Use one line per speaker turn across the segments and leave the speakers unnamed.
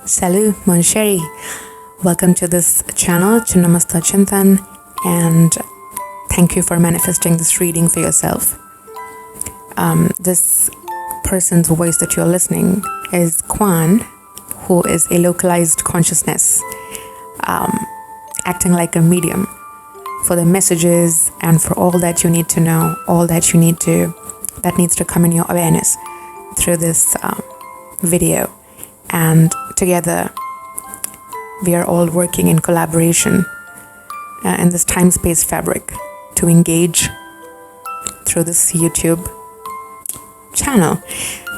Salut, mon chéri. Welcome to this channel, Chinnamasta Chintan, and thank you for manifesting this reading for yourself. This person's voice that you're listening is Kwan, who is a localized consciousness, acting like a medium for the messages and for all that you need to know, all that needs to come in your awareness through this video. And together we are all working in collaboration in this time-space fabric to engage through this YouTube channel.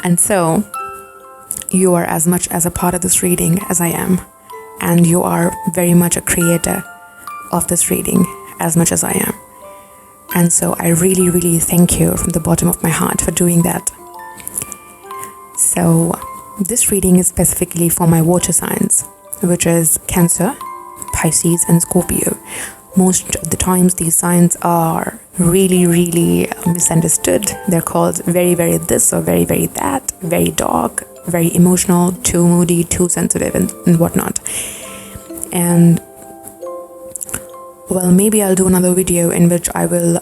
And so you are as much as a part of this reading as I am, and you are very much a creator of this reading as much as I am. And so I really, really thank you from the bottom of my heart for doing that. So this reading is specifically for my water signs, which is Cancer, Pisces, and Scorpio. Most of the times these signs are really, really misunderstood. They're called very, very this or very, very that, very dark, very emotional, too moody, too sensitive, and whatnot. And well, maybe I'll do another video in which I will,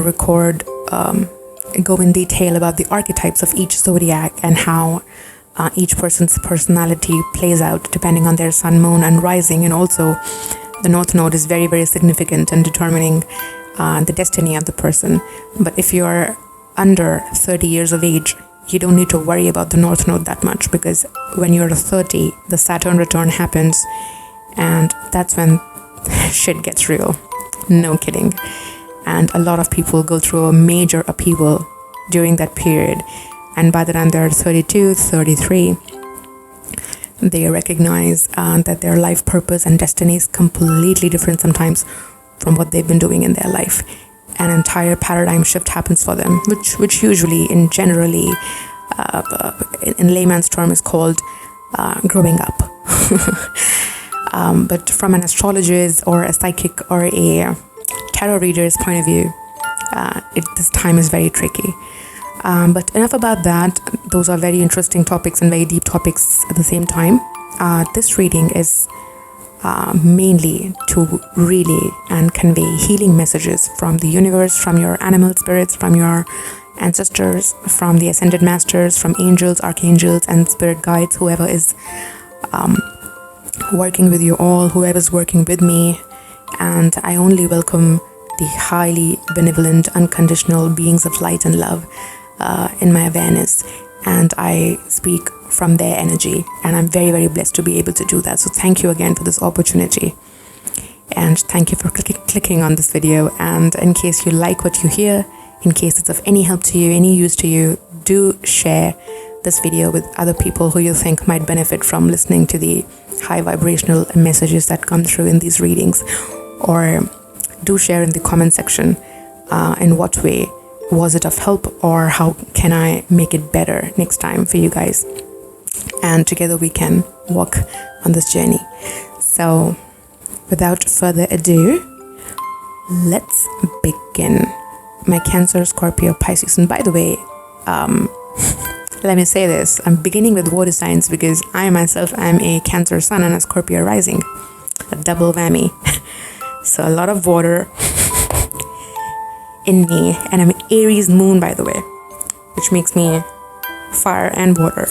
record, go in detail about the archetypes of each zodiac and how each person's personality plays out depending on their sun, moon, and rising. And also the North Node is very, very significant in determining the destiny of the person. But if you're under 30 years of age, you don't need to worry about the North Node that much, because when you're 30, the Saturn return happens, and that's when shit gets real. No kidding. And a lot of people go through a major upheaval during that period. And by the time they're 32, 33, they recognize that their life purpose and destiny is completely different sometimes from what they've been doing in their life. An entire paradigm shift happens for them, which usually in layman's term is called growing up. But from an astrologer's or a psychic or a tarot reader's point of view, this time is very tricky. But enough about that. Those are very interesting topics and very deep topics at the same time. This reading is mainly to relay and convey healing messages from the universe, from your animal spirits, from your ancestors, from the ascended masters, from angels, archangels, and spirit guides, whoever is working with you all, whoever's working with me. And I only welcome the highly benevolent, unconditional beings of light and love in my awareness, and I speak from their energy, and I'm very, very blessed to be able to do that. So thank you again for this opportunity, and thank you for clicking on this video. And in case you like what you hear, in case it's of any help to you, any use to you, do share this video with other people who you think might benefit from listening to the high vibrational messages that come through in these readings. Or do share in the comment section in what way was it of help, or how can I make it better next time for you guys, and together we can walk on this journey. So without further ado, let's begin. My Cancer, Scorpio, Pisces. And by the way, let me say this, I'm beginning with water signs because I myself am a Cancer sun and a Scorpio rising, a double whammy. So a lot of water in me, and I'm Aries moon, by the way, which makes me fire and water.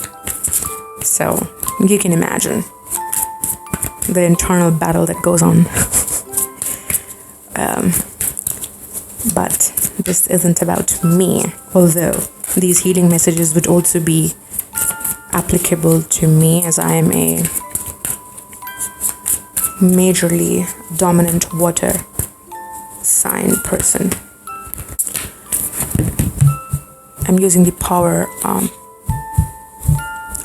So you can imagine the internal battle that goes on. But this isn't about me, although these healing messages would also be applicable to me, as I am a majorly dominant water sign person. I'm using the Power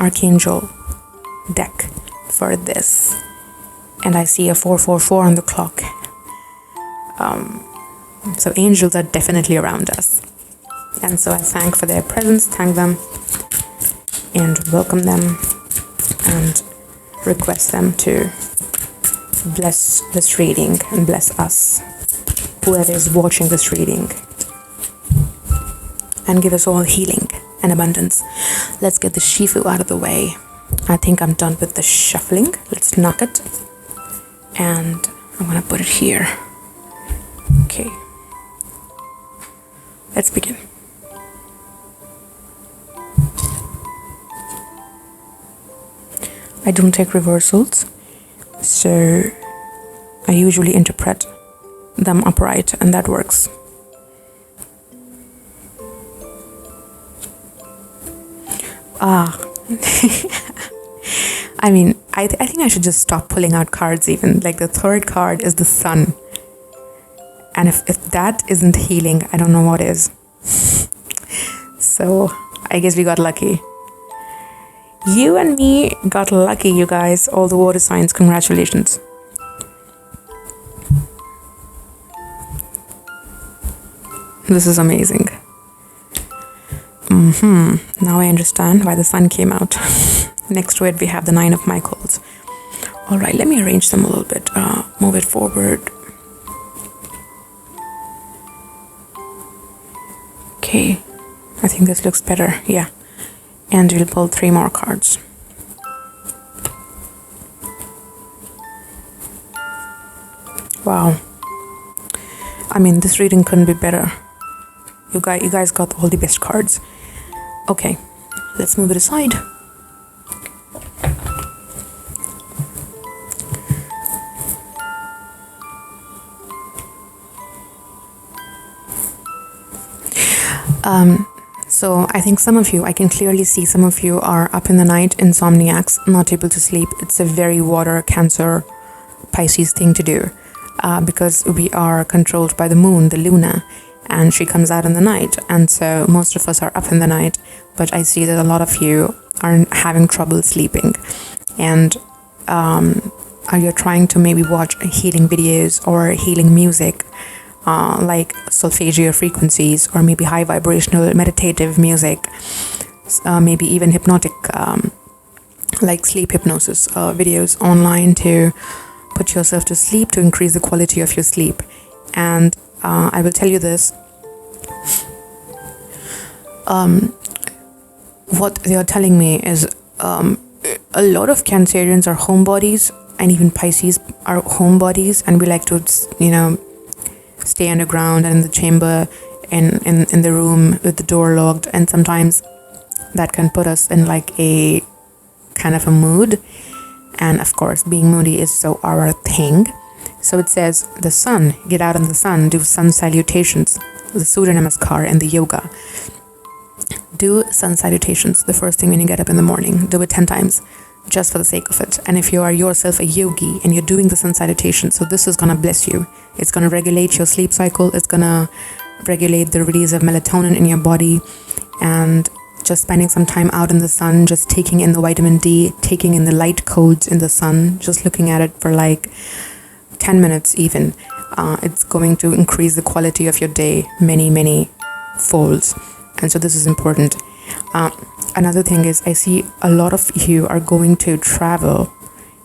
Archangel deck for this, and I see a 444 on the clock. So angels are definitely around us, and so I thank for their presence, thank them, and welcome them, and request them to bless this reading and bless us, whoever is watching this reading, and give us all healing and abundance. Let's get the Shifu out of the way. I think I'm done with the shuffling. Let's knock it. And I'm gonna put it here. Okay. Let's begin. I don't take reversals, so I usually interpret them upright, and that works. I mean, I think I should just stop pulling out cards even. Like the third card is the sun. And if that isn't healing, I don't know what is. So I guess we got lucky. You and me got lucky, you guys. All the water signs, congratulations. This is amazing. Now I understand why the sun came out. Next to it, we have the 9 of Michaels. All right, let me arrange them a little bit. Move it forward. Okay, I think this looks better. Yeah, and we'll pull 3 more cards. Wow. I mean, this reading couldn't be better. You guys got all the best cards. Okay, let's move it aside. So I think some of you, I can clearly see some of you are up in the night, insomniacs, not able to sleep. It's a very water, Cancer, Pisces thing to do because we are controlled by the moon, the Luna, and she comes out in the night. And so most of us are up in the night, but I see that a lot of you are having trouble sleeping. And you're trying to maybe watch healing videos or healing music, like solfeggio frequencies, or maybe high vibrational meditative music, maybe even hypnotic, like sleep hypnosis videos online to put yourself to sleep, to increase the quality of your sleep. And I will tell you this, what they are telling me is a lot of Cancerians are homebodies, and even Pisces are homebodies, and we like to, stay underground and in the chamber, in the room with the door locked, and sometimes that can put us in like a kind of a mood. And of course, being moody is so our thing. So it says the sun, get out in the sun, do sun salutations, the Surya Namaskar and the yoga. Do sun salutations the first thing when you get up in the morning. Do it 10 times just for the sake of it. And if you are yourself a yogi and you're doing the sun salutation, so this is gonna bless you. It's gonna regulate your sleep cycle. It's gonna regulate the release of melatonin in your body. And just spending some time out in the sun, just taking in the vitamin D, taking in the light codes in the sun, just looking at it for like 10 minutes even, it's going to increase the quality of your day many folds. And so this is important. Another thing is, I see a lot of you are going to travel,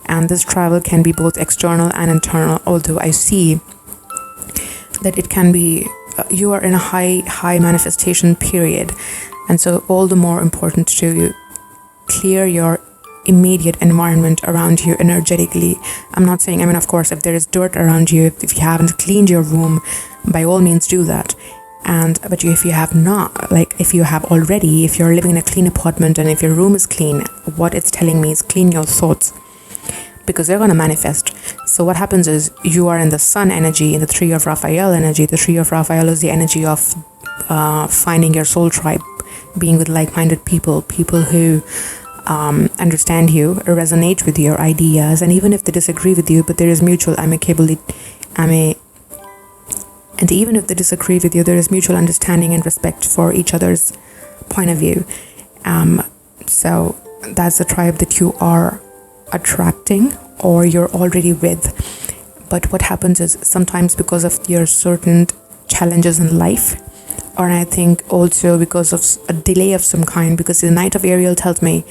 and this travel can be both external and internal, although I see that it can be you are in a high manifestation period, and so all the more important to clear your immediate environment around you energetically. I'm not saying, of course, if there is dirt around you, if you haven't cleaned your room, by all means do that. But if you have not, like if you have already, if you're living in a clean apartment and if your room is clean, what it's telling me is clean your thoughts, because they're going to manifest. So what happens is you are in the sun energy, in the 3 of Raphael energy. The 3 of Raphael is the energy of finding your soul tribe, being with like-minded people who understand you, resonate with your ideas, and even if they disagree with you, but there is mutual and even if they disagree with you, there is mutual understanding and respect for each other's point of view. So that's the tribe that you are attracting or you're already with. But what happens is sometimes because of your certain challenges in life, or I think also because of a delay of some kind, because the Knight of Ariel tells me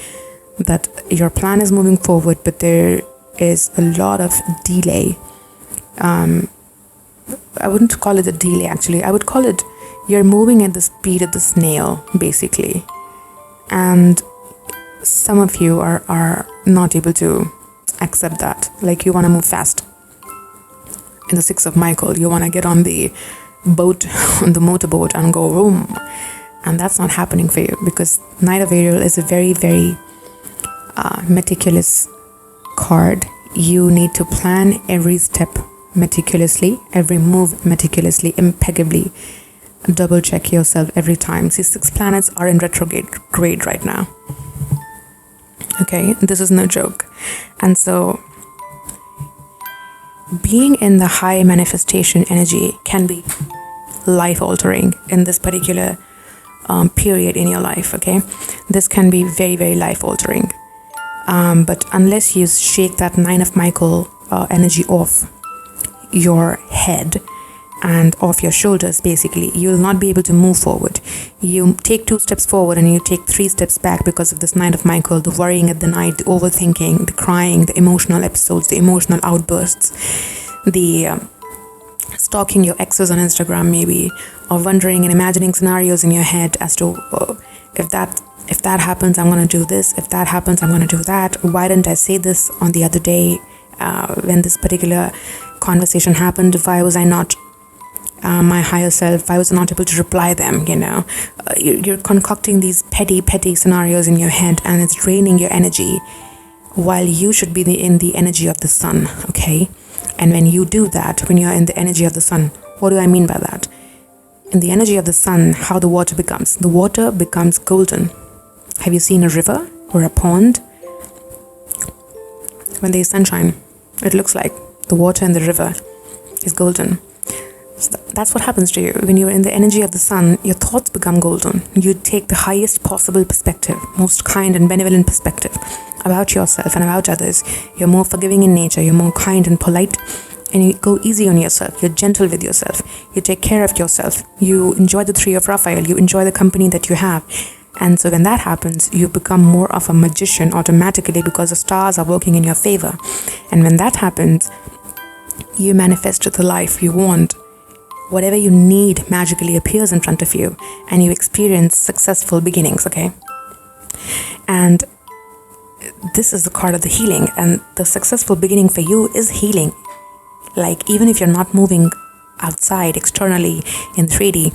that your plan is moving forward, but there is a lot of delay. I wouldn't call it a delay, actually. I would call it you're moving at the speed of the snail, basically. And some of you are not able to accept that. Like, you want to move fast. In the Six of Michael, you want to get on the boat, on the motorboat, and go boom. And that's not happening for you, because Knight of Ariel is a very, very meticulous card. You need to plan every step meticulously, every move meticulously, impeccably. Double check yourself every time. See, 6 planets are in retrograde right now. Okay, this is no joke. And so being in the high manifestation energy can be life altering in this particular period in your life. Okay, this can be very, very life altering. But unless you shake that 9 of Michael energy off your head and off your shoulders, basically, you will not be able to move forward. You take 2 steps forward and you take 3 steps back because of this 9 of Michael, the worrying at the night, the overthinking, the crying, the emotional episodes, the emotional outbursts, the stalking your exes on Instagram maybe, or wondering and imagining scenarios in your head as to if that happens, I'm going to do this. If that happens, I'm going to do that. Why didn't I say this on the other day when this particular conversation happened? Why was I not my higher self? Why was I not able to reply them? You're concocting these petty scenarios in your head, and it's draining your energy, while you should be in the energy of the sun. Okay, and when you do that, when you're in the energy of the sun, what do I mean by that? In the energy of the sun, how the water becomes golden. Have you seen a river or a pond? When there's sunshine, it looks like the water in the river is golden. So that's what happens to you. When you're in the energy of the sun, your thoughts become golden. You take the highest possible perspective, most kind and benevolent perspective about yourself and about others. You're more forgiving in nature, you're more kind and polite, and you go easy on yourself. You're gentle with yourself. You take care of yourself. You enjoy the 3 of Raphael. You enjoy the company that you have. And so when that happens, you become more of a magician automatically, because the stars are working in your favor. And when that happens, you manifest the life you want. Whatever you need magically appears in front of you, and you experience successful beginnings. Okay, and this is the card of the healing, and the successful beginning for you is healing. Like, even if you're not moving outside externally in 3D,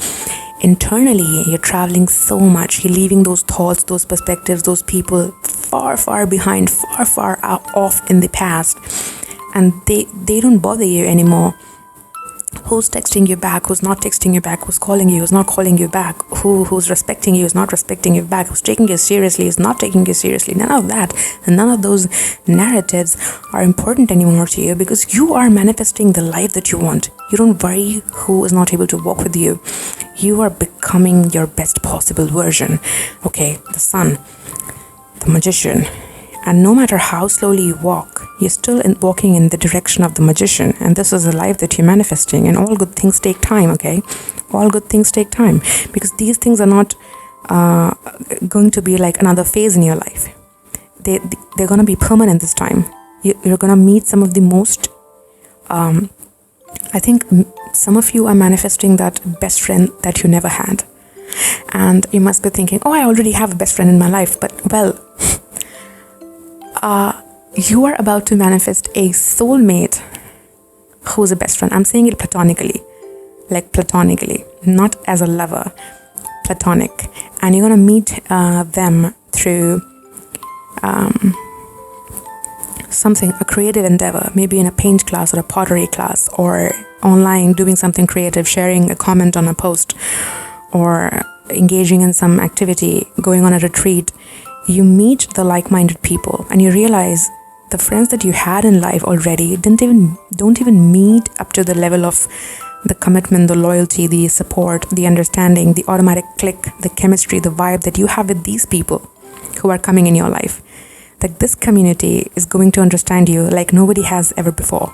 internally you're traveling so much. You're leaving those thoughts, those perspectives, those people far behind, far off in the past, and they don't bother you anymore. Who's texting you back, who's not texting you back, who's calling you, who's not calling you back, who's respecting you, who's not respecting you back, who's taking you seriously, who's not taking you seriously. None of that and none of those narratives are important anymore to you, because you are manifesting the life that you want. You don't worry who is not able to walk with you. You are becoming your best possible version. Okay, the sun, the magician. And no matter how slowly you walk, you're still walking in the direction of the magician. And this is the life that you're manifesting. And all good things take time, okay? All good things take time. Because these things are not going to be like another phase in your life. They're going to be permanent this time. You're going to meet some of the most... I think some of you are manifesting that best friend that you never had. And you must be thinking, oh, I already have a best friend in my life. But, well... you are about to manifest a soulmate who's a best friend. I'm saying it platonically, like platonically, not as a lover, platonic. And you're going to meet them through something, a creative endeavor, maybe in a paint class or a pottery class, or online doing something creative, sharing a comment on a post, or engaging in some activity, going on a retreat. You meet the like-minded people, and you realize the friends that you had in life already don't even meet up to the level of the commitment, the loyalty, the support, the understanding, the automatic click, the chemistry, the vibe that you have with these people who are coming in your life. That this community is going to understand you like nobody has ever before.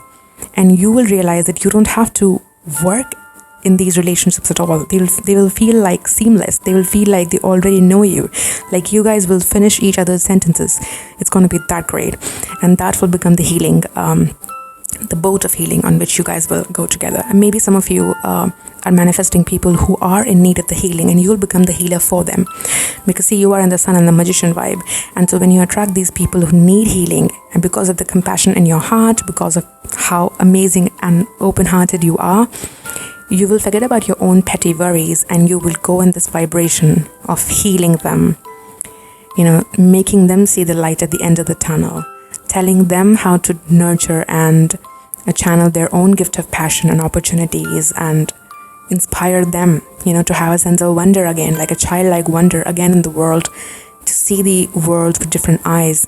And you will realize that you don't have to work in these relationships at all. They will feel like seamless. They will feel like they already know you. Like you guys will finish each other's sentences. It's going to be that great. And that will become the healing the boat of healing on which you guys will go together. And maybe some of you are manifesting people who are in need of the healing, and you'll become the healer for them. Because see, you are in the Sun and the Magician vibe, and so when you attract these people who need healing, and because of the compassion in your heart, because of how amazing and open-hearted you are, you will forget about your own petty worries, and you will go in this vibration of healing them, making them see the light at the end of the tunnel, telling them how to nurture and channel their own gift of passion and opportunities, and inspire them, to have a sense of wonder again, like a childlike wonder again in the world, to see the world with different eyes.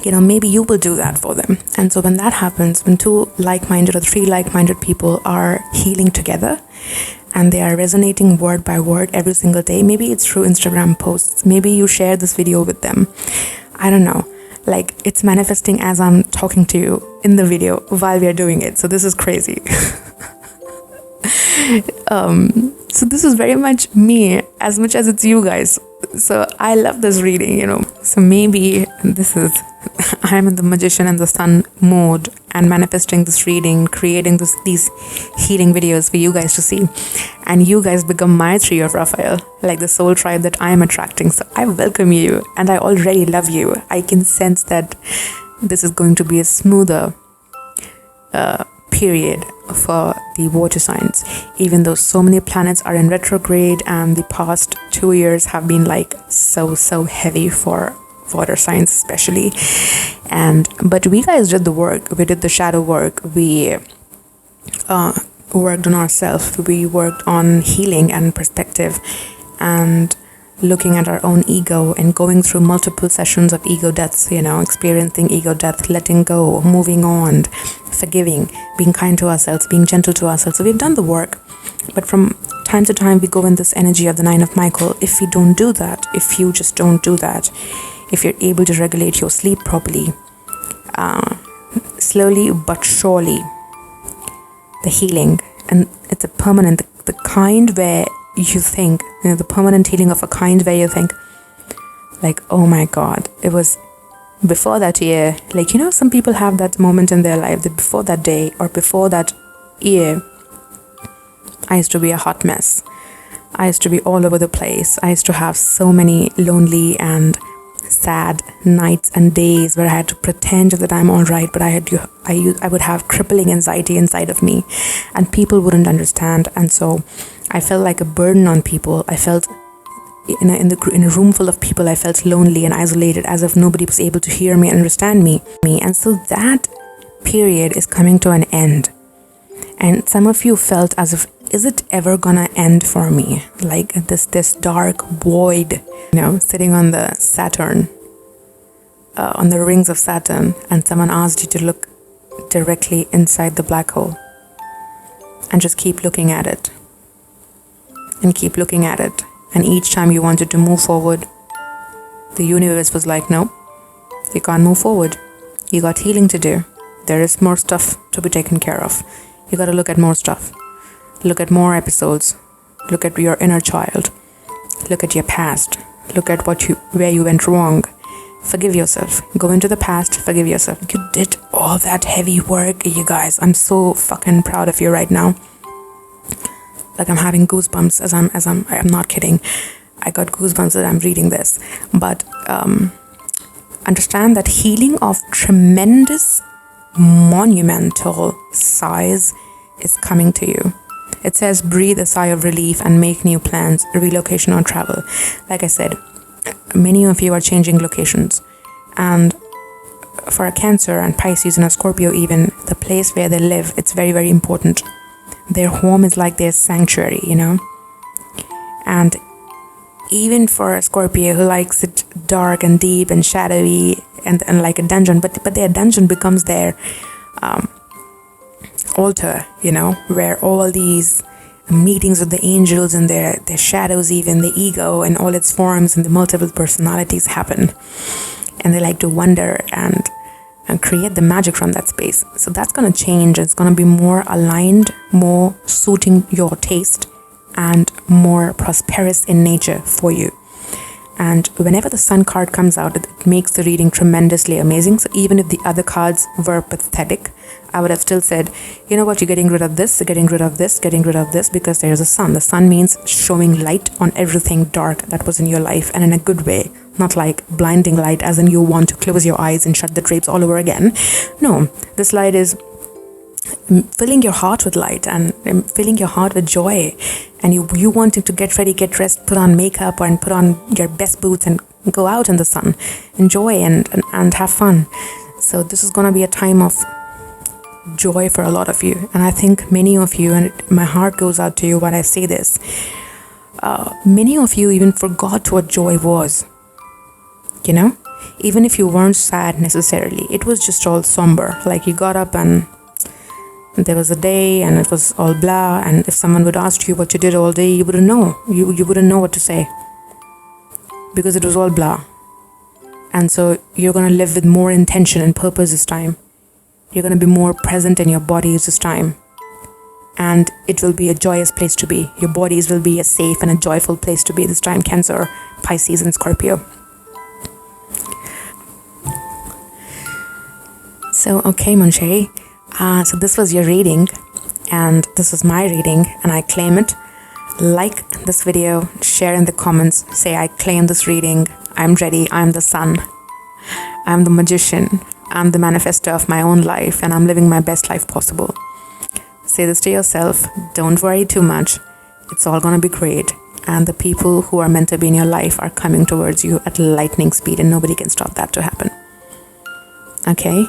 Maybe you will do that for them. And so when that happens, when 2 like-minded or 3 like-minded people are healing together, and they are resonating word by word every single day, maybe it's through Instagram posts, maybe you share this video with them, I don't know, like it's manifesting as I'm talking to you in the video while we are doing it. So this is crazy. So this is very much me as much as it's you guys. So I love this reading, So maybe this is, I'm in the Magician and the Sun mode and manifesting this reading, creating these healing videos for you guys to see. And you guys become my tree of Raphael, like the soul tribe that I'm attracting. So I welcome you, and I already love you. I can sense that this is going to be a smoother period for the water signs, even though so many planets are in retrograde, and the past 2 years have been like so heavy for water signs especially. But we guys did the work. We did the shadow work. We worked on ourselves. We worked on healing and perspective, and looking at our own ego, and going through multiple sessions of ego deaths, experiencing ego death, letting go, moving on, forgiving, being kind to ourselves, being gentle to ourselves. So we've done the work. But from time to time, we go in this energy of the 9 of Michael. If we don't do that, if you just don't do that, if you're able to regulate your sleep properly, slowly but surely, the healing, and it's a permanent, the kind where you think, the permanent healing of a kind where you think, like, oh my God, it was before that year. Like, some people have that moment in their life that before that day or before that year, I used to be a hot mess. I used to be all over the place. I used to have so many lonely and sad nights and days where I had to pretend that I'm all right, but I would have crippling anxiety inside of me, and people wouldn't understand. And so I felt like a burden on people. I felt in a room full of people, I felt lonely and isolated, as if nobody was able to hear me and understand me. And so that period is coming to an end. And some of you felt as if, is it ever gonna end for me? Like this dark void, sitting on the Saturn, on the rings of Saturn, and someone asked you to look directly inside the black hole and just keep looking at it and keep looking at it. And each time you wanted to move forward, the universe was like, no, you can't move forward. You got healing to do. There is more stuff to be taken care of. You got to look at more stuff. Look at more episodes. Look at your inner child. Look at your past. Look at where you went wrong. Forgive yourself. Go into the past, forgive yourself. You did all that heavy work, you guys. I'm so fucking proud of you right now. Like, I'm having goosebumps I'm not kidding. I got goosebumps as I'm reading this. But understand that healing of tremendous, monumental size is coming to you. It says, breathe a sigh of relief and make new plans, relocation or travel. Like I said, many of you are changing locations. And for a Cancer and Pisces and a Scorpio even, the place where they live, it's very, very important. Their home is like their sanctuary, And even for a Scorpio who likes it dark and deep and shadowy and like a dungeon, but their dungeon becomes their altar, where all these meetings with the angels and their shadows, even the ego and all its forms and the multiple personalities happen. And they like to wonder and create the magic from that space. So that's going to change. It's going to be more aligned, more suiting your taste, and more prosperous in nature for you. And whenever the Sun card comes out, it makes the reading tremendously amazing. So even if the other cards were pathetic, I would have still said, you know what, you're getting rid of this, getting rid of this, getting rid of this, because there's a sun. The sun means showing light on everything dark that was in your life, and in a good way. Not like blinding light as in you want to close your eyes and shut the drapes all over again. No, this light is filling your heart with light and filling your heart with joy, and you wanting to get ready, get dressed, put on makeup and put on your best boots and go out in the sun, enjoy and have fun. So this is going to be a time of joy for a lot of you, and I think many of you, and my heart goes out to you when I say this, many of you even forgot what joy was. You know, even if you weren't sad necessarily, it was just all somber. Like you got up and there was a day and it was all blah, and if someone would ask you what you did all day, you wouldn't know. You wouldn't know what to say because it was all blah. And so you're going to live with more intention and purpose this time. You're going to be more present in your bodies this time, and it will be a joyous place to be. Your bodies will be a safe and a joyful place to be this time, Cancer, Pisces and Scorpio. So okay, Monche, so this was your reading, and this was my reading, and I claim it. Like this video, share in the comments, say I claim this reading, I'm ready, I'm the sun, I'm the magician, I'm the manifestor of my own life, and I'm living my best life possible. Say this to yourself, don't worry too much, it's all gonna be great, and the people who are meant to be in your life are coming towards you at lightning speed, and nobody can stop that to happen. Okay?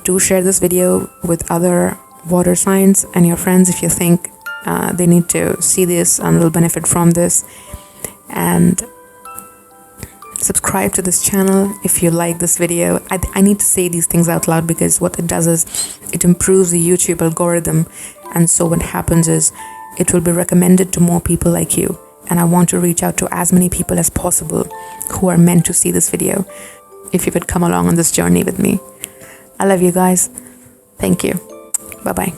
Do share this video with other water signs and your friends if you think they need to see this and will benefit from this, and subscribe to this channel if you like this video. I need to say these things out loud because what it does is it improves the YouTube algorithm, and so what happens is it will be recommended to more people like you, and I want to reach out to as many people as possible who are meant to see this video. If you could come along on this journey with me. I love you guys. Thank you. Bye-bye.